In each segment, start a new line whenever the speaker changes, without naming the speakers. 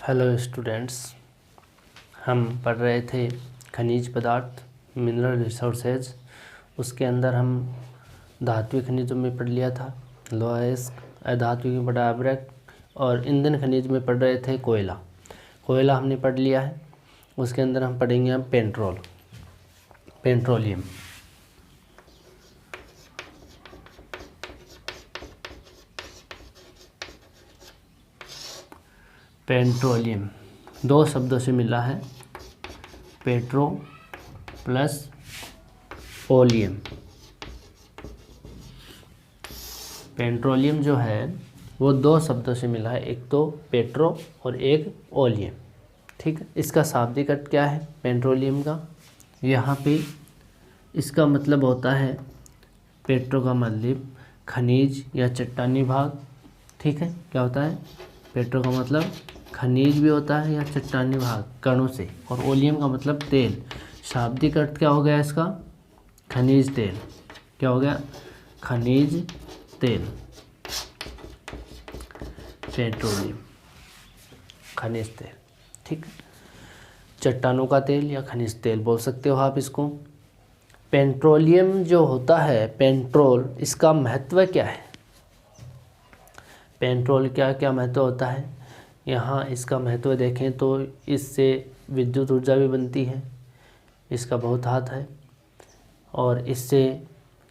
Hello students, हम पढ़ रहे थे खनिज पदार्थ मिनरल रिसोर्सेज। उसके अंदर हम धात्विक खनिजों में पढ़ लिया था लोहायस्क, अधात्विक में पढ़ा अभ्रक, और ईंधन खनिज में पढ़ रहे थे कोयला। कोयला हमने पढ़ लिया है। उसके अंदर हम पढ़ेंगे पेट्रोलियम। पेट्रोलियम दो शब्दों से मिला है, पेट्रो प्लस ओलियम। पेट्रोलियम जो है वो दो शब्दों से मिला है, एक तो पेट्रो और एक ओलियम। ठीक है, इसका शाब्दिक अर्थ क्या है पेट्रोलियम का? यहाँ पे इसका मतलब होता है, पेट्रो का मतलब खनिज या चट्टानी भाग। ठीक है, क्या होता है? पेट्रो का मतलब खनिज भी होता है या चट्टानी भाग कणों से, और ओलियम का मतलब तेल। शाब्दिक अर्थ क्या हो गया इसका? खनिज तेल। क्या हो गया? खनिज तेल। पेट्रोलियम खनिज तेल। ठीक, चट्टानों का तेल या खनिज तेल बोल सकते हो आप इसको। पेट्रोलियम जो होता है, पेट्रोल, इसका महत्व क्या है? पेट्रोल क्या क्या महत्व होता है? यहाँ इसका महत्व देखें तो इससे विद्युत ऊर्जा भी बनती है, इसका बहुत हाथ है। और इससे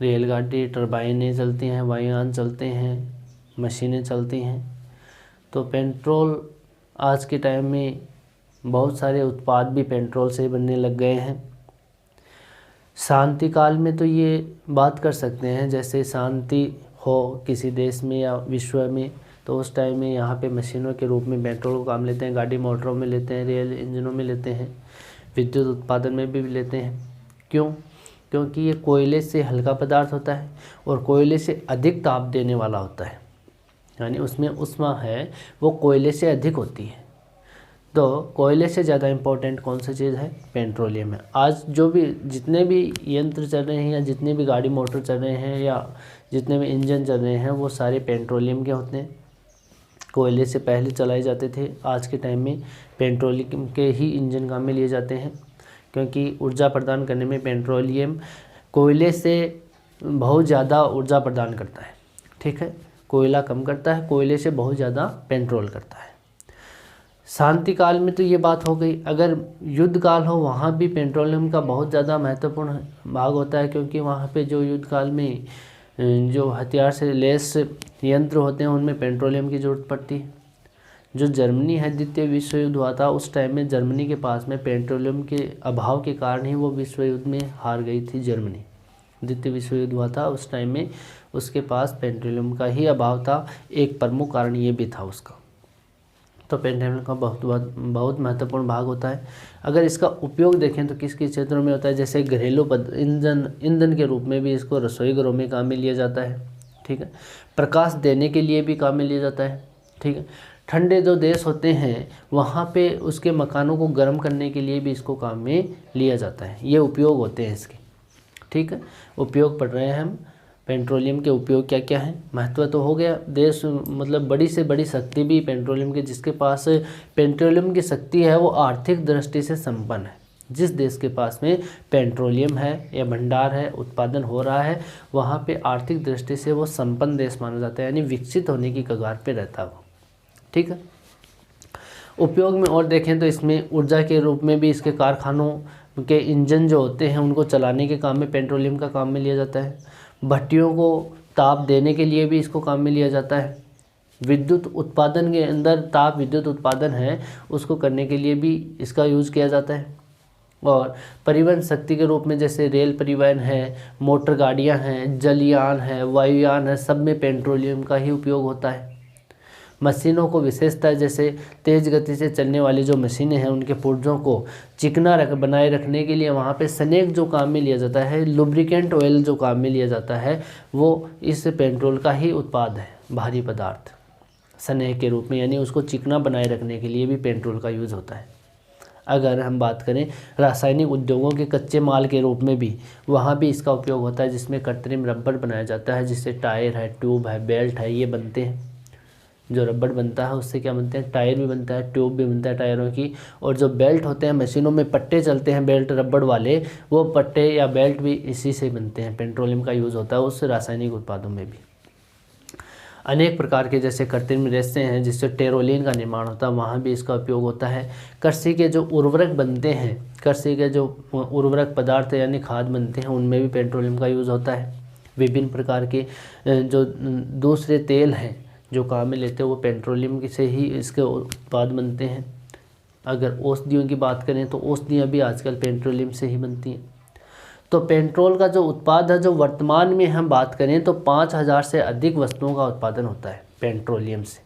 रेलगाड़ी, टरबाइनें चलती हैं, वायुयान चलते हैं, मशीनें चलती हैं। तो पेट्रोल आज के टाइम में बहुत सारे उत्पाद भी पेट्रोल से बनने लग गए हैं। शांति काल में तो ये बात कर सकते हैं, जैसे शांति हो किसी देश में या विश्व में, तो उस टाइम में यहाँ पे मशीनों के रूप में पेट्रोल को काम लेते हैं। गाड़ी मोटरों में लेते हैं, रेल इंजनों में लेते हैं, विद्युत उत्पादन में भी लेते हैं। क्यों? क्योंकि ये कोयले से हल्का पदार्थ होता है और कोयले से अधिक ताप देने वाला होता है, यानी उसमें ऊष्मा है वो कोयले से अधिक होती है। तो कोयले से ज़्यादा इम्पोर्टेंट कौन सी चीज़ है? पेट्रोलियम है। आज जो भी जितने भी यंत्र चल रहे हैं या जितने भी गाड़ी मोटर चल रहे हैं या जितने भी इंजन चल रहे हैं, वो सारे पेट्रोलियम के होते हैं। कोयले से पहले चलाए जाते थे, आज के टाइम में पेट्रोलियम के ही इंजन काम में लिए जाते हैं, क्योंकि ऊर्जा प्रदान करने में पेट्रोलियम कोयले से बहुत ज़्यादा ऊर्जा प्रदान करता है। ठीक है, कोयला कम करता है, कोयले से बहुत ज़्यादा पेट्रोल करता है। शांति काल में तो ये बात हो गई। अगर युद्ध काल हो, वहाँ भी पेट्रोलियम का बहुत ज़्यादा महत्वपूर्ण भाग होता है, क्योंकि वहाँ पे जो युद्ध काल में जो हथियार से लैस यंत्र होते हैं उनमें पेट्रोलियम की ज़रूरत पड़ती है। जो जर्मनी है, द्वितीय विश्व युद्ध हुआ था, उस टाइम में जर्मनी के पास में पेट्रोलियम के अभाव के कारण ही वो विश्व युद्ध में हार गई थी जर्मनी। द्वितीय विश्व युद्ध हुआ था, उस टाइम में उसके पास पेट्रोलियम का ही अभाव था। एक प्रमुख कारण ये भी था उसका। तो पेट्रोलियम का बहुत महत्वपूर्ण भाग होता है। अगर इसका उपयोग देखें तो किस किस क्षेत्रों में होता है, जैसे घरेलू ईंधन के रूप में भी इसको रसोई घरों में काम में लिया जाता है। ठीक है, प्रकाश देने के लिए भी काम में लिया जाता है। ठीक है, ठंडे जो देश होते हैं वहाँ पे उसके मकानों को गर्म करने के लिए भी इसको काम में लिया जाता है। ये उपयोग होते हैं इसके। ठीक है, उपयोग पढ़ रहे हैं हम। पेट्रोलियम के उपयोग क्या क्या है? महत्व तो हो गया। देश मतलब बड़ी से बड़ी शक्ति भी पेट्रोलियम के, जिसके पास पेट्रोलियम की शक्ति है वो आर्थिक दृष्टि से संपन्न है। जिस देश के पास में पेट्रोलियम है या भंडार है, उत्पादन हो रहा है, वहाँ पे आर्थिक दृष्टि से वो संपन्न देश माना जाता है, यानी विकसित होने की कगार पे रहता है वो। ठीक है, उपयोग में और देखें तो इसमें ऊर्जा के रूप में भी इसके कारखानों के इंजन जो होते हैं उनको चलाने के काम में पेट्रोलियम का काम में लिया जाता है। भट्टियों को ताप देने के लिए भी इसको काम में लिया जाता है। विद्युत उत्पादन के अंदर ताप विद्युत उत्पादन है, उसको करने के लिए भी इसका यूज़ किया जाता है। और परिवहन शक्ति के रूप में जैसे रेल परिवहन है, मोटर गाड़ियां हैं, जलयान है, वायुयान है, सब में पेट्रोलियम का ही उपयोग होता है। मशीनों को विशेषता, जैसे तेज़ गति से चलने वाली जो मशीनें हैं उनके पुर्जों को चिकना बनाए रखने के लिए वहाँ पे स्नेक जो काम में लिया जाता है, लुब्रिकेंट ऑयल जो काम में लिया जाता है, वो इस पेट्रोल का ही उत्पाद है, भारी पदार्थ स्नेक के रूप में, यानी उसको चिकना बनाए रखने के लिए भी पेट्रोल का यूज़ होता है। अगर हम बात करें रासायनिक उद्योगों के कच्चे माल के रूप में भी, वहाँ भी इसका उपयोग होता है, जिसमें कृत्रिम रबर बनाया जाता है, जिससे टायर है, ट्यूब है, बेल्ट है, ये बनते हैं। जो रबड़ बनता है उससे क्या बनते हैं, टायर भी बनता है, ट्यूब भी बनता है टायरों की। और जो बेल्ट होते हैं, मशीनों में पट्टे चलते हैं बेल्ट रबड़ वाले, वो पट्टे या बेल्ट भी इसी से बनते हैं। पेट्रोलियम का यूज़ होता है उस रासायनिक उत्पादों में भी। अनेक प्रकार के जैसे कृत्रिम रेशे हैं जिससे टेरोलिन का निर्माण होता है, वहाँ भी इसका उपयोग होता है। कृषि के जो उर्वरक बनते हैं, कृषि के जो उर्वरक पदार्थ यानी खाद बनते हैं, उनमें भी पेट्रोलियम का यूज़ होता है। विभिन्न प्रकार के जो दूसरे तेल हैं जो काम में लेते हैं, वो पेट्रोलियम से ही इसके उत्पाद बनते हैं। अगर औषधियों की बात करें तो औषधियाँ भी आजकल पेट्रोलियम से ही बनती हैं। तो पेट्रोल का जो उत्पाद है, जो वर्तमान में हम बात करें तो 5000 से अधिक वस्तुओं का उत्पादन होता है पेट्रोलियम से।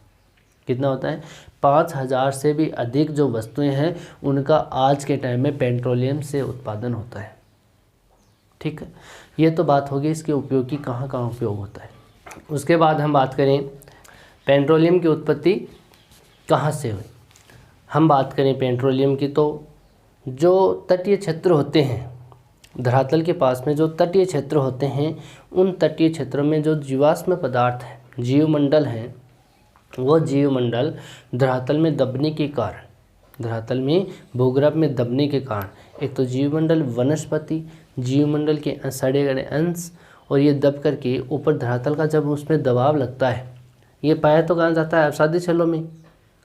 कितना होता है, 5000 से भी अधिक जो वस्तुएं हैं उनका आज के टाइम में पेट्रोलियम से उत्पादन होता है। ठीक है, ये तो बात होगी इसके उपयोग की, कहाँ कहाँ उपयोग होता है। उसके बाद हम बात करें पेट्रोलियम की उत्पत्ति कहाँ से हुई। हम बात करें पेट्रोलियम की तो जो तटीय क्षेत्र होते हैं, धरातल के पास में जो तटीय क्षेत्र होते हैं, उन तटीय क्षेत्रों में जो जीवाश्म पदार्थ है, जीवमंडल हैं, वो जीवमंडल धरातल में दबने के कारण, धरातल में भूगर्भ में दबने के कारण, एक तो जीवमंडल वनस्पति, जीवमंडल के सड़े गले अंश, और ये दब करके ऊपर धरातल का जब उसमें दबाव लगता है, ये पाया तो कहाँ जाता है, अवसादी सेलों में।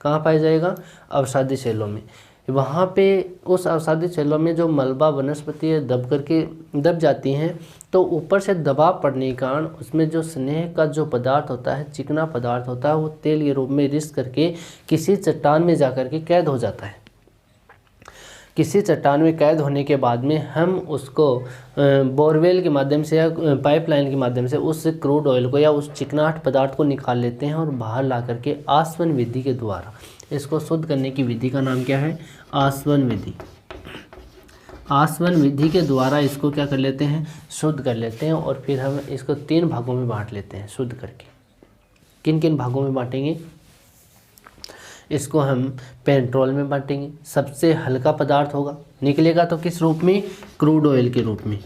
कहाँ पाया जाएगा, अवसादी सेलों में। वहाँ पे उस अवसादी सेलों में जो मलबा वनस्पति दब करके दब जाती हैं, तो ऊपर से दबाव पड़ने के कारण उसमें जो स्नेह का जो पदार्थ होता है, चिकना पदार्थ होता है, वो तेल के रूप में रिस करके किसी चट्टान में जा कर के कैद हो जाता है। किसी चट्टान में कैद होने के बाद में हम उसको बोरवेल के माध्यम से या पाइपलाइन के माध्यम से उस क्रूड ऑयल को या उस चिकनाहट पदार्थ को निकाल लेते हैं और बाहर ला करके आसवन विधि के द्वारा इसको शुद्ध करने की विधि का नाम क्या है, आसवन विधि। आसवन विधि के द्वारा इसको क्या कर लेते हैं, शुद्ध कर लेते हैं। और फिर हम इसको 3 भागों में बांट लेते हैं शुद्ध करके। किन किन भागों में बांटेंगे, इसको हम पेट्रोल में बांटेंगे। सबसे हल्का पदार्थ होगा, निकलेगा तो किस रूप में, क्रूड ऑयल के रूप में।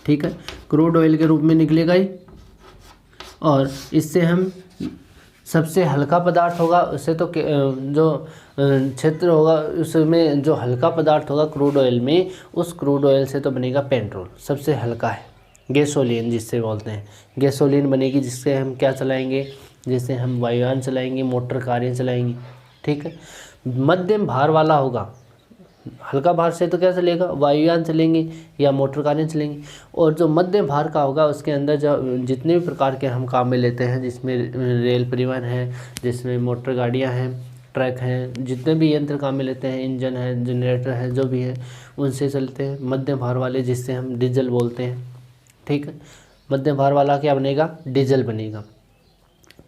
ठीक है, क्रूड ऑयल के रूप में निकलेगा ही। और इससे हम सबसे हल्का पदार्थ होगा, उससे तो जो क्षेत्र होगा उसमें जो हल्का पदार्थ होगा क्रूड ऑयल में, उस क्रूड ऑयल से तो बनेगा पेट्रोल, सबसे हल्का है। गैसोलीन जिससे बोलते हैं, गैसोलीन बनेगी जिससे हम क्या चलाएंगे, जैसे हम वायुयान चलाएंगे, मोटर कारें चलाएंगे। ठीक है, मध्यम भार वाला होगा, हल्का भार से तो क्या चलेगा, वायुयान चलेंगे या मोटर कारें चलेंगी। और जो मध्यम भार का होगा उसके अंदर जो जितने भी प्रकार के हम काम में लेते हैं, जिसमें रेल परिवहन है, जिसमें मोटर गाड़ियां हैं, ट्रक हैं, जितने भी यंत्र काम में लेते हैं, इंजन है, जनरेटर है, जो भी है उनसे चलते हैं मध्यम भार वाले, जिससे हम डीजल बोलते हैं। ठीक है, मध्यम भार वाला क्या बनेगा, डीजल बनेगा।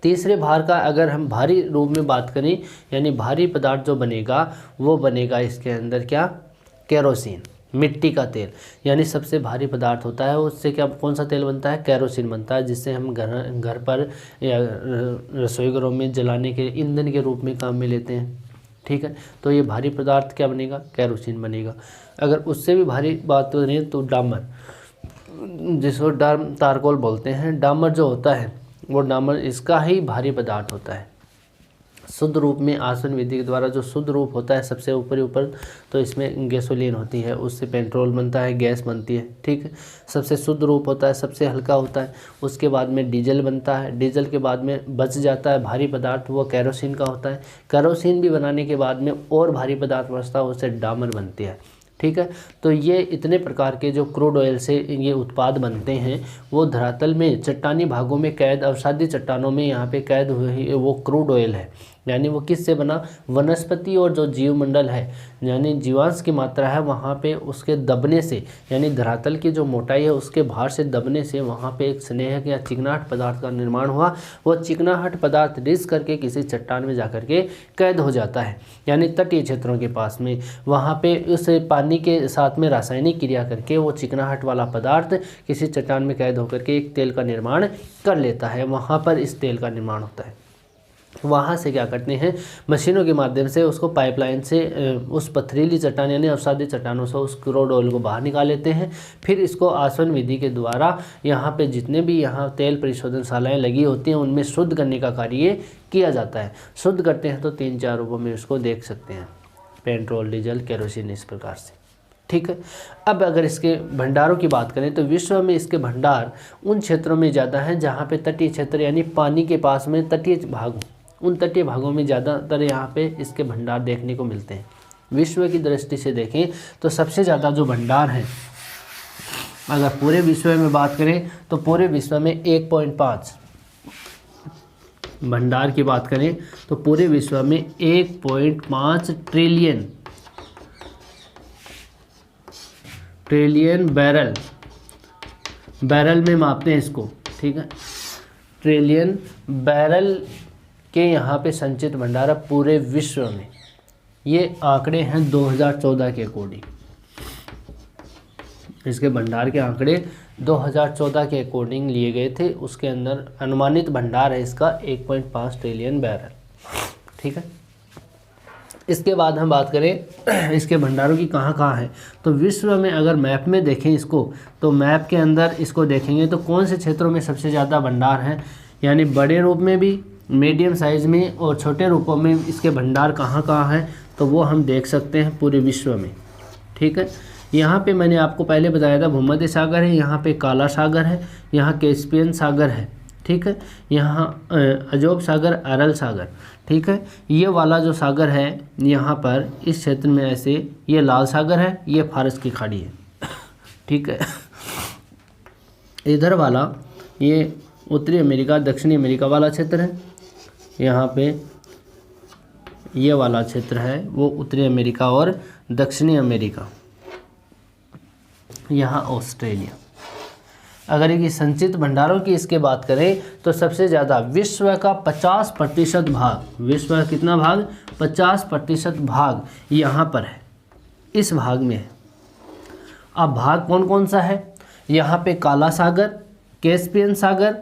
तीसरे भार का अगर हम भारी रूप में बात करें, यानी भारी पदार्थ जो बनेगा वो बनेगा इसके अंदर क्या, केरोसिन, मिट्टी का तेल, यानी सबसे भारी पदार्थ होता है। उससे क्या, कौन सा तेल बनता है, केरोसिन बनता है, जिससे हम घर पर या रसोई घरों में जलाने के ईंधन के रूप में काम में लेते हैं। ठीक है, तो ये भारी पदार्थ क्या बनेगा, केरोसिन बनेगा। अगर उससे भी भारी बात करें तो डामर, जिसको तारकोल बोलते हैं, डामर जो होता है वो डामर इसका ही भारी पदार्थ होता है। शुद्ध रूप में आसवन विधि के द्वारा जो शुद्ध रूप होता है सबसे ऊपर तो इसमें गैसोलीन होती है, उससे पेट्रोल बनता है, गैस बनती है। ठीक है, सबसे शुद्ध रूप होता है, सबसे हल्का होता है। उसके बाद में डीजल बनता है, डीजल के बाद में बच जाता है भारी पदार्थ, वो केरोसिन का होता है। केरोसिन भी बनाने के बाद में और भारी पदार्थ बचता है, उससे डामर बनती है। ठीक है, तो ये इतने प्रकार के जो क्रूड ऑयल से ये उत्पाद बनते हैं, वो धरातल में चट्टानी भागों में कैद, अवसादी चट्टानों में यहाँ पे कैद हुए वो क्रूड ऑयल है। यानी वो किससे बना, वनस्पति और जो जीवमंडल है, यानी जीवांश की मात्रा है वहाँ पे उसके दबने से, यानी धरातल की जो मोटाई है उसके भार से दबने से वहाँ पे एक स्नेहक या चिकनाहट पदार्थ का निर्माण हुआ। वो चिकनाहट पदार्थ रिस करके किसी चट्टान में जा कर के कैद हो जाता है, यानी तटीय क्षेत्रों के पास में। वहाँ पे उस पानी के साथ में रासायनिक क्रिया करके वो चिकनाहट वाला पदार्थ किसी चट्टान में कैद होकर के एक तेल का निर्माण कर लेता है, वहाँ पर इस तेल का निर्माण होता है। वहाँ से क्या करते हैं, मशीनों के माध्यम से उसको पाइपलाइन से उस पथरीली चट्टान यानी अवसादी चट्टानों से उस क्रूड ऑयल को बाहर निकाल लेते हैं। फिर इसको आसवन विधि के द्वारा यहाँ पे जितने भी यहाँ तेल परिशोधनशालाएँ लगी होती हैं उनमें शुद्ध करने का कार्य किया जाता है। शुद्ध करते हैं तो 3-4 रूपों में उसको देख सकते हैं, पेट्रोल, डीजल, केरोसिन, इस प्रकार से। ठीक है। अब अगर इसके भंडारों की बात करें तो विश्व में इसके भंडार उन क्षेत्रों में ज़्यादा हैं जहाँ पे तटीय क्षेत्र यानी पानी के पास में तटीय भाग, उन तटीय भागों में ज़्यादातर यहाँ पे इसके भंडार देखने को मिलते हैं। विश्व की दृष्टि से देखें तो सबसे ज़्यादा जो भंडार हैं, अगर पूरे विश्व में बात करें तो पूरे विश्व में 1.5 भंडार की बात करें तो पूरे विश्व में 1.5 ट्रिलियन बैरल में मापते हैं इसको। ठीक है, ट्रिलियन बैरल के यहाँ पे संचित भंडार है पूरे विश्व में। ये आंकड़े हैं 2014 के अकॉर्डिंग, इसके भंडार के आंकड़े 2014 के अकॉर्डिंग लिए गए थे। उसके अंदर अनुमानित भंडार है इसका 1.5 ट्रिलियन बैरल। ठीक है, इसके बाद हम बात करें इसके भंडारों की कहाँ कहाँ है, तो विश्व में अगर मैप में देखें इसको, तो मैप के अंदर इसको देखेंगे तो कौन से क्षेत्रों में सबसे ज़्यादा भंडार हैं, यानी बड़े रूप में भी, मीडियम साइज़ में और छोटे रूपों में इसके भंडार कहाँ कहाँ हैं, तो वो हम देख सकते हैं पूरे विश्व में। ठीक है, यहाँ पे मैंने आपको पहले बताया था भूमध्य सागर है, यहाँ पे काला सागर है, यहाँ कैस्पियन सागर है। ठीक है, यहाँ अजोब सागर, अरल सागर। ठीक है, ये वाला जो सागर है यहाँ पर इस क्षेत्र में ऐसे, ये लाल सागर है, ये फारस की खाड़ी है। ठीक है, इधर वाला ये उत्तरी अमेरिका, दक्षिणी अमेरिका वाला क्षेत्र है। यहाँ पे ये वाला क्षेत्र है वो उत्तरी अमेरिका और दक्षिणी अमेरिका, यहाँ ऑस्ट्रेलिया। अगर ये संचित भंडारों की इसके बात करें तो सबसे ज़्यादा विश्व का 50% भाग, विश्व का कितना भाग, 50% भाग यहाँ पर है, इस भाग में है। अब भाग कौन कौन सा है, यहाँ पे काला सागर, कैस्पियन सागर,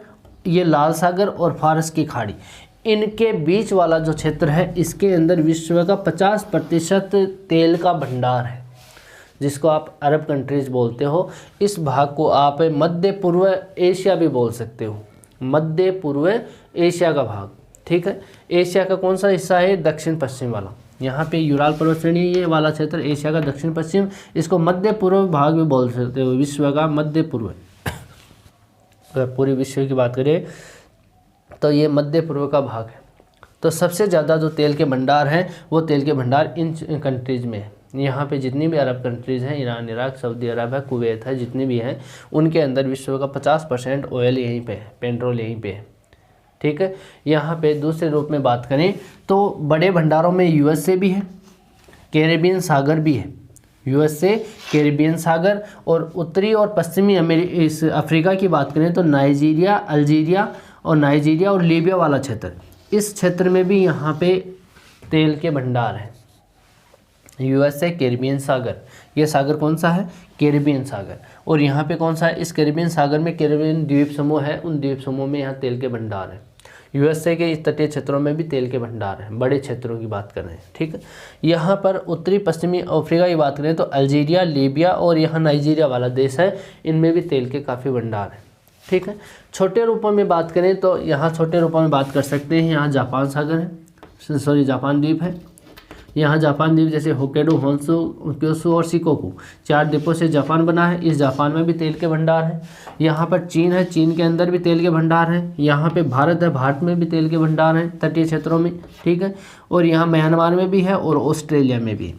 ये लाल सागर और फारस की खाड़ी, इनके बीच वाला जो क्षेत्र है इसके अंदर विश्व का 50% तेल का भंडार है, जिसको आप अरब कंट्रीज बोलते हो। इस भाग को आप मध्य पूर्व एशिया भी बोल सकते हो, मध्य पूर्व एशिया का भाग। ठीक है, एशिया का कौन सा हिस्सा है, दक्षिण पश्चिम वाला, यहाँ पे यूराल पर्वत श्रेणी, ये वाला क्षेत्र एशिया का दक्षिण पश्चिम, इसको मध्य पूर्व भाग भी बोल सकते हो, विश्व का मध्य पूर्व। अगर पूरी विश्व की बात करें तो ये मध्य पूर्व का भाग है। तो सबसे ज़्यादा जो तेल के भंडार हैं वो तेल के भंडार इन कंट्रीज़ में है। यहाँ पे जितनी भी अरब कंट्रीज़ हैं, ईरान, इराक, सऊदी अरब है, कुवैत है, जितनी भी हैं, उनके अंदर विश्व का 50% ऑयल यहीं पे है, पेट्रोल यहीं पे है। ठीक है, यहाँ पे दूसरे रूप में बात करें तो बड़े भंडारों में यूएसए भी है, कैरेबियन सागर भी है, यूएसए, कैरेबियन सागर, और उत्तरी और पश्चिमी इस अफ्रीका की बात करें तो नाइजीरिया, अल्जीरिया और लीबिया वाला क्षेत्र, इस क्षेत्र में भी यहाँ पे तेल के भंडार हैं। यूएसए, कैरेबियन सागर, ये सागर कौन सा है, कैरेबियन सागर, और यहाँ पे कौन सा है, इस कैरेबियन सागर में कैरेबियन द्वीप समूह है, उन द्वीप समूह में यहाँ तेल के भंडार हैं। यूएसए के इस तटीय क्षेत्रों में भी तेल के भंडार हैं, बड़े क्षेत्रों की बात कर रहे हैं। ठीक है, यहाँ पर उत्तरी पश्चिमी अफ्रीका की बात करें तो अल्जीरिया, लीबिया और यहाँ नाइजीरिया वाला देश है, इनमें भी तेल के काफ़ी भंडार हैं। ठीक है, छोटे रूपों में बात करें तो यहाँ छोटे रूपों में बात कर सकते हैं, यहाँ जापान सागर है, जापान द्वीप है। यहाँ जापान द्वीप जैसे होक्काइडो, होन्शु, क्योसु और शिकोकू, 4 द्वीपों से जापान बना है। इस जापान में भी तेल के भंडार हैं। यहाँ पर चीन है, चीन के अंदर भी तेल के भंडार हैं। यहाँ पे भारत है, भारत में भी तेल के भंडार हैं तटीय क्षेत्रों में। ठीक है, और यहाँ म्यांमार में भी है और ऑस्ट्रेलिया में भी।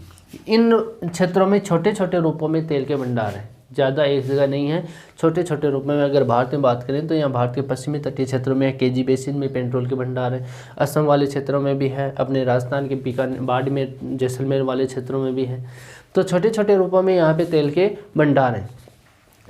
इन क्षेत्रों में छोटे छोटे रूपों में तेल के भंडार हैं, ज़्यादा एक जगह नहीं है, छोटे छोटे रूप में। अगर भारत में बात करें तो यहाँ भारत के पश्चिमी तटीय क्षेत्रों में केजी बेसिन में पेट्रोल के भंडार है, असम वाले क्षेत्रों में भी है, अपने राजस्थान के बाड़मेर, जैसलमेर वाले क्षेत्रों में भी है। तो छोटे छोटे रूपों में यहाँ पे तेल के भंडार हैं।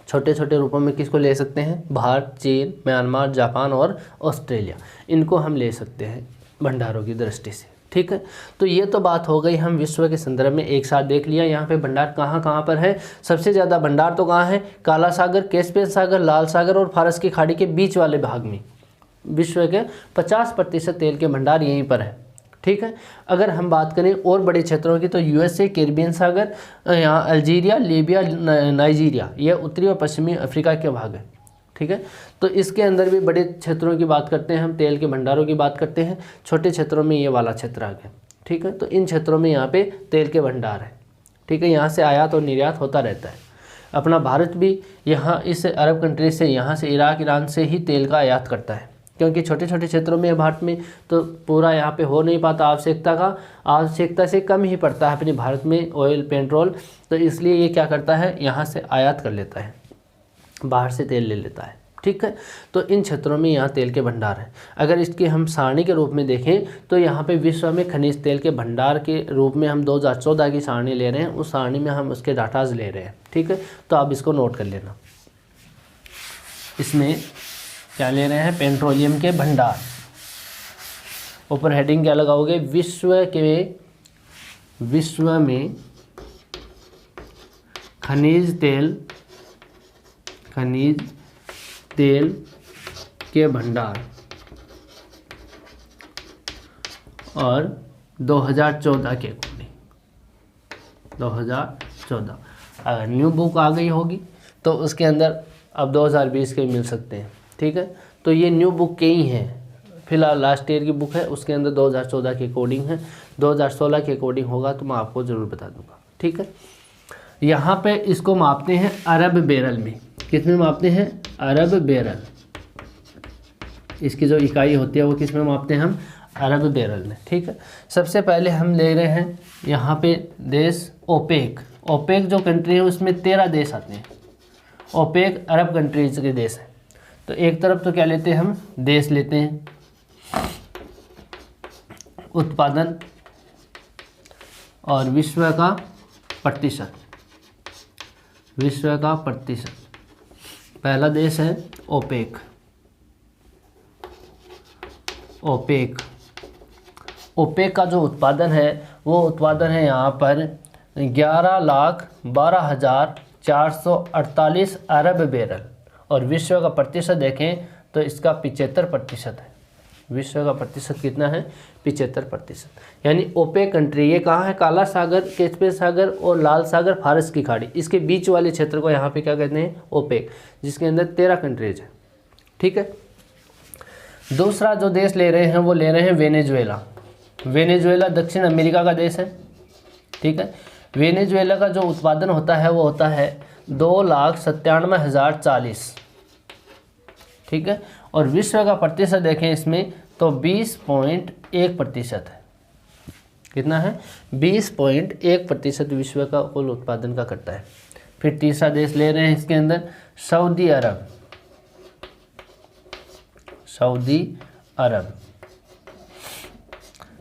छोटे छोटे रूपों में किसको ले सकते हैं, भारत, चीन, म्यांमार, जापान और ऑस्ट्रेलिया, इनको हम ले सकते हैं भंडारों की दृष्टि से। ठीक है, तो ये तो बात हो गई, हम विश्व के संदर्भ में एक साथ देख लिया यहाँ पे भंडार कहाँ कहाँ पर है। सबसे ज़्यादा भंडार तो कहाँ है, काला सागर, कैस्पियन सागर, लाल सागर और फारस की खाड़ी के बीच वाले भाग में। विश्व के 50% तेल के भंडार यहीं पर है। ठीक है। अगर हम बात करें और बड़े क्षेत्रों की तो यूएसए, कैरिबियन सागर, यहाँ अल्जीरिया, लीबिया, नाइजीरिया, ये उत्तरी और पश्चिमी अफ्रीका के भाग है। ठीक है। तो इसके अंदर भी बड़े क्षेत्रों की बात करते हैं हम, तेल के भंडारों की बात करते हैं। छोटे क्षेत्रों में ये वाला क्षेत्र आ गया। ठीक है। तो इन क्षेत्रों में यहाँ पे तेल के भंडार है। ठीक है। यहाँ से आयात और निर्यात होता रहता है। अपना भारत भी यहाँ इस अरब कंट्री से, यहाँ से इराक, ईरान से ही तेल का आयात करता है, क्योंकि छोटे छोटे क्षेत्रों में भारत में तो पूरा यहाँ पे हो नहीं पाता, आवश्यकता से कम ही पड़ता है अपने भारत में ऑयल, पेट्रोल। तो इसलिए ये क्या करता है, यहाँ से आयात कर लेता है, बाहर से तेल ले लेता है। ठीक है। तो इन क्षेत्रों में यहाँ तेल के भंडार हैं। अगर इसकी हम सारणी के रूप में देखें तो यहाँ पे विश्व में खनिज तेल के भंडार के रूप में हम 2014 की सारणी ले रहे हैं, उस सारणी में हम उसके डाटाज ले रहे हैं। ठीक है। तो आप इसको नोट कर लेना। इसमें क्या ले रहे हैं, पेट्रोलियम के भंडार। ऊपर हेडिंग क्या लगाओगे, विश्व में खनिज तेल के भंडार और 2014 के अकॉर्डिंग, 2014 अगर न्यू बुक आ गई होगी तो उसके अंदर अब 2020 के मिल सकते हैं। ठीक है। तो ये न्यू बुक के ही हैं, फिलहाल लास्ट ईयर की बुक है, उसके अंदर 2014 के अकॉर्डिंग है। 2016 के अकॉर्डिंग होगा तो मैं आपको ज़रूर बता दूंगा। ठीक है। यहाँ पे इसको मापते हैं अरब बैरल में। किस में मापते हैं, अरब बैरल। इसकी जो इकाई होती है वो किस में मापते हैं हम, अरब बैरल में। ठीक है। सबसे पहले हम ले रहे हैं यहाँ पे देश ओपेक। ओपेक जो कंट्री है उसमें 13 देश आते हैं। ओपेक अरब कंट्रीज के देश हैं। तो एक तरफ तो क्या लेते हैं हम, देश लेते हैं, उत्पादन और विश्व का प्रतिशत। पहला देश है ओपेक। ओपेक का जो उत्पादन है वो उत्पादन है यहाँ पर 11,12,448 अरब बैरल, और विश्व का प्रतिशत देखें तो इसका 75% है। विश्व का प्रतिशत कितना है, 75%। यानी ओपेक कंट्री, ये कहाँ है, काला सागर, कैस्पियन सागर और लाल सागर, फारस की खाड़ी, इसके बीच वाले क्षेत्र को यहाँ पे क्या कहते हैं, ओपेक, जिसके अंदर 13 कंट्रीज है। ठीक है। दूसरा जो देश ले रहे हैं वो ले रहे हैं वेनेजुएला। वेनेजुएला दक्षिण अमेरिका का देश है। ठीक है। वेनेजुएला का जो उत्पादन होता है वो होता है 2,97,040। ठीक है। और विश्व का प्रतिशत देखें इसमें तो 20.1% है। कितना है, 20.1% विश्व का कुल उत्पादन का करता है। फिर तीसरा देश ले रहे हैं इसके अंदर सऊदी अरब।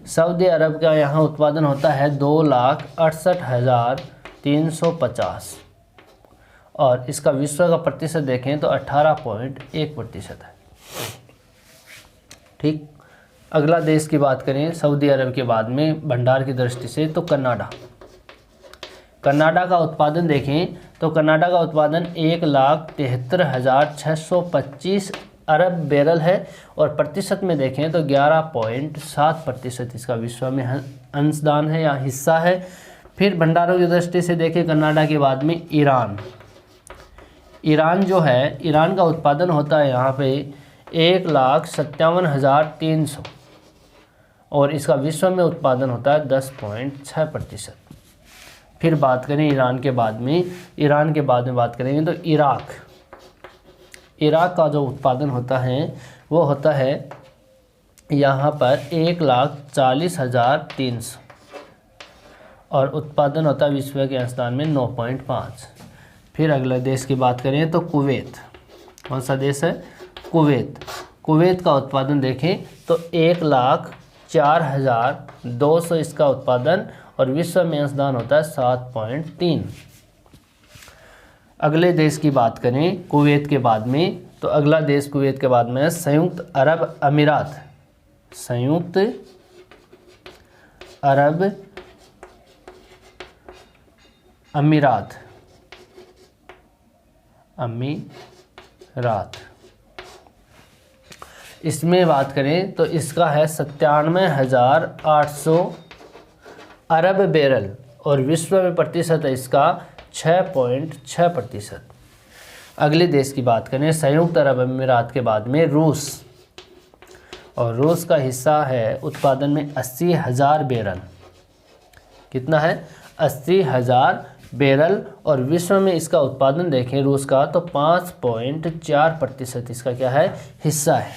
सऊदी अरब का यहाँ उत्पादन होता है 2,68,350, और इसका विश्व का प्रतिशत देखें तो 18.1% है। ठीक। अगला देश की बात करें सऊदी अरब के बाद में भंडार की दृष्टि से तो कनाडा का उत्पादन देखें तो कनाडा का उत्पादन 1,73,625 अरब बैरल है, और प्रतिशत में देखें तो 11.7% इसका विश्व में अंशदान है या हिस्सा है। फिर भंडारों की दृष्टि से देखें कनाडा के बाद में ईरान जो है, ईरान का उत्पादन होता है यहाँ पे 1,57,300, और इसका विश्व में उत्पादन होता है 10.6%। फिर बात करें ईरान के बाद में बात करेंगे तो इराक का जो उत्पादन होता है वो होता है यहाँ पर 1,40,300, और उत्पादन होता है विश्व के अंशदान में 9.5। फिर अगले देश की बात करें तो कुवैत। कौन सा देश है, कुवैत का उत्पादन देखें तो 1,04,200 इसका उत्पादन, और विश्व में अंशदान होता है 7.3। अगले देश की बात करें कुवैत के बाद में तो अगला देश कुवैत के बाद में संयुक्त अरब अमीरात। इसमें बात करें तो इसका है 97,800 अरब बैरल और विश्व में प्रतिशत है इसका 6.6%। अगले देश की बात करें संयुक्त अरब अमीरात के बाद में रूस, और रूस का हिस्सा है उत्पादन में 80,000 बैरल। कितना है? 80,000 बैरल। और विश्व में इसका उत्पादन देखें रूस का तो 5.4% इसका क्या है? हिस्सा है।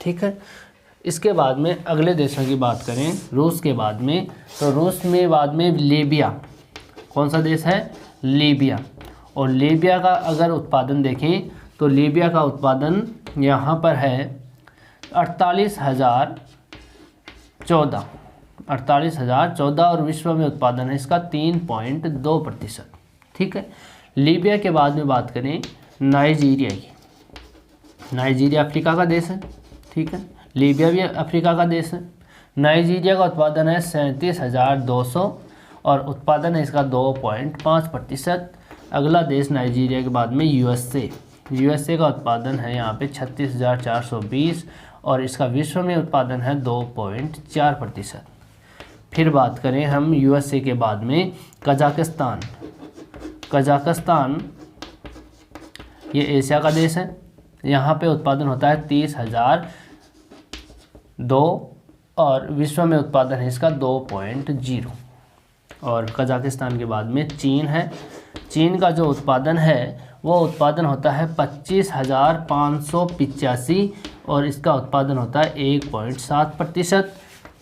ठीक है। इसके बाद में अगले देशों की बात करें रूस के बाद में, तो रूस में बाद में लीबिया। कौन सा देश है? लीबिया। और लीबिया का अगर उत्पादन देखें तो लीबिया का उत्पादन यहाँ पर है 48,014 और विश्व में उत्पादन है इसका 3.2%। ठीक है। लीबिया के बाद में बात करें नाइजीरिया की। नाइजीरिया अफ्रीका का देश है। ठीक है। लीबिया भी अफ्रीका का देश है। नाइजीरिया का उत्पादन है 37,200 और उत्पादन है इसका 2.5%। अगला देश नाइजीरिया के बाद में यूएसए का उत्पादन है यहाँ पे 36,420 और इसका विश्व में उत्पादन है 2.4%। फिर बात करें हम यूएसए के बाद में कजाकिस्तान ये एशिया का देश है। यहाँ पे उत्पादन होता है 30,002 और विश्व में उत्पादन है इसका 2.0। और कजाकिस्तान के बाद में चीन है। चीन का जो उत्पादन है वो उत्पादन होता है 25,585 और इसका उत्पादन होता है 1.7%।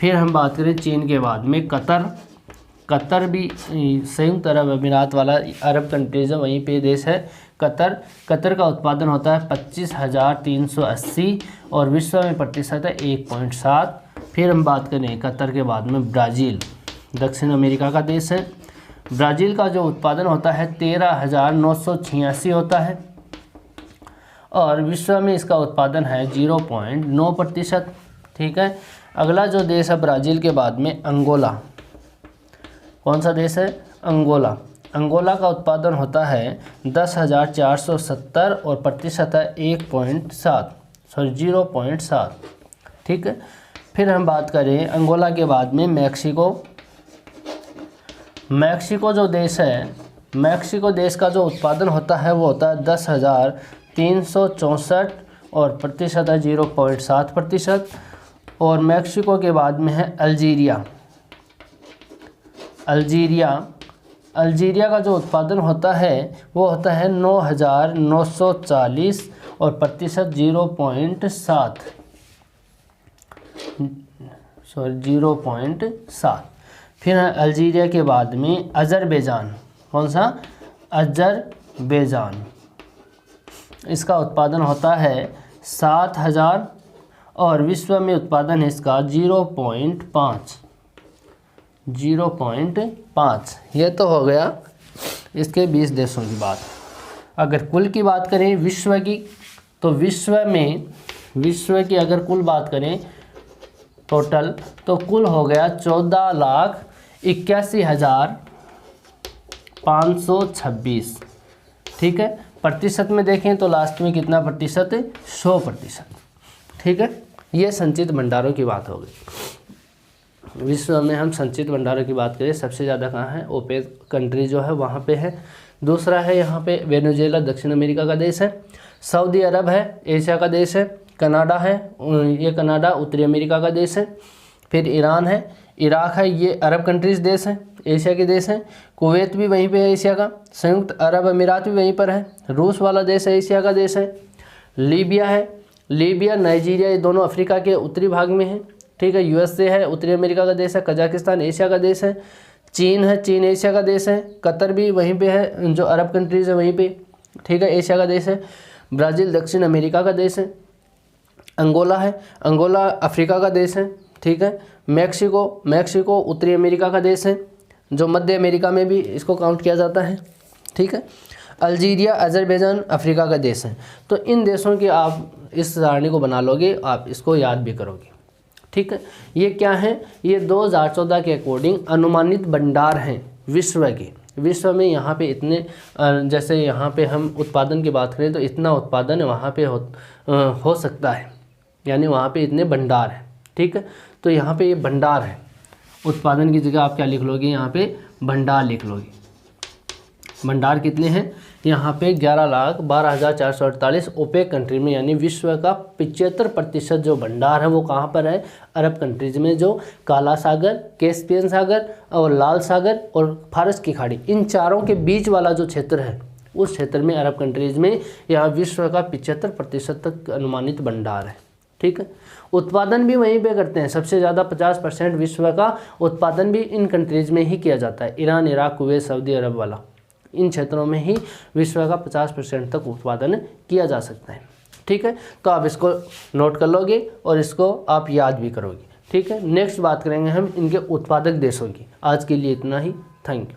फिर हम बात करें चीन के बाद में कतर भी संयुक्त अरब अमीरात वाला अरब कंट्रीज है, वहीं पे देश है कतर का उत्पादन होता है 25,380 और विश्व में प्रतिशत है 1.7। फिर हम बात करें कतर के बाद में ब्राज़ील, दक्षिण अमेरिका का देश है। ब्राज़ील का जो उत्पादन होता है 13,986 होता है और विश्व में इसका उत्पादन है 0.9%। ठीक है। अगला जो देश है ब्राज़ील के बाद में अंगोला। कौन सा देश है? अंगोला का उत्पादन होता है 10,470 और प्रतिशत है 0.7। ठीक है। फिर हम बात करें अंगोला के बाद में मैक्सिको जो देश है, मैक्सिको देश का जो उत्पादन होता है वो होता है 10,364 और प्रतिशत है 0.7%। और मैक्सिको के बाद में है अल्जीरिया का जो उत्पादन होता है वो होता है 9,940 और प्रतिशत 0.7। फिर है अल्जीरिया के बाद में अज़रबैजान। कौन सा? अज़रबैजान। इसका उत्पादन होता है 7,000 और विश्व में उत्पादन है इसका 0.5। ये तो हो गया इसके 20 देशों की बात। अगर कुल की बात करें विश्व की, तो विश्व की अगर कुल बात करें टोटल, तो कुल हो गया 14,81,526। ठीक है। प्रतिशत में देखें तो लास्ट में कितना प्रतिशत है? 100%। ठीक है। ये संचित भंडारों की बात हो गई। विश्व में हम संचित भंडारों की बात करें सबसे ज़्यादा कहाँ है? ओपेक कंट्री जो है वहाँ पे है। दूसरा है यहाँ पे वेनेजुएला, दक्षिण अमेरिका का देश है। सऊदी अरब है, एशिया का देश है। कनाडा है, ये कनाडा उत्तरी अमेरिका का देश है। फिर ईरान है, इराक है, ये अरब कंट्रीज देश हैं, एशिया के देश हैं। कुवैत भी वहीं पे है एशिया का। संयुक्त अरब अमीरात भी वहीं पर है। रूस वाला देश है, एशिया का देश है। लीबिया है, नाइजीरिया, ये दोनों अफ्रीका के उत्तरी भाग में है। ठीक है। यूएसए है, उत्तरी अमेरिका का देश है। कजाकिस्तान एशिया का देश है। चीन है, चीन एशिया का देश है। कतर भी वहीं पे है, जो अरब कंट्रीज़ है वहीं पे। ठीक है, एशिया का देश है। ब्राज़ील दक्षिण अमेरिका का देश है। अंगोला है, अंगोला अफ्रीका का देश है। ठीक है। मैक्सिको उत्तरी अमेरिका का देश है, जो मध्य अमेरिका में भी इसको काउंट किया जाता है। ठीक है। अल्जीरिया, अज़रबैजान अफ्रीका का देश है। तो इन देशों की आप इस सारणी को बना लोगे, आप इसको याद भी करोगे। ठीक है। ये क्या है? ये 2014 के अकॉर्डिंग अनुमानित भंडार हैं विश्व के। विश्व में यहाँ पे इतने, जैसे यहाँ पे हम उत्पादन की बात करें तो इतना उत्पादन वहाँ पे हो सकता है। यानी वहाँ पे इतने भंडार हैं। ठीक है, तो यहाँ पे ये भंडार है, उत्पादन की जगह आप क्या लिख लोगे, यहाँ पे भंडार लिख लोगे। भंडार कितने हैं, यहाँ पे 11,12,448 ओपेक कंट्री में, यानी विश्व का 75% जो भंडार है वो कहाँ पर है, अरब कंट्रीज में, जो काला सागर, कैस्पियन सागर और लाल सागर और फारस की खाड़ी, इन चारों के बीच वाला जो क्षेत्र है उस क्षेत्र में, अरब कंट्रीज में, यहाँ विश्व का 75% तक अनुमानित भंडार है। ठीक है, उत्पादन भी वहीं पे करते हैं, सबसे ज़्यादा 50% विश्व का उत्पादन भी इन कंट्रीज में ही किया जाता है, ईरान, इराक, कुवैत, सऊदी अरब वाला, इन क्षेत्रों में ही विश्व का 50% तक उत्पादन किया जा सकता है। ठीक है, तो आप इसको नोट कर लोगे और इसको आप याद भी करोगे। ठीक है, नेक्स्ट बात करेंगे हम इनके उत्पादक देशों की। आज के लिए इतना ही, थैंक यू।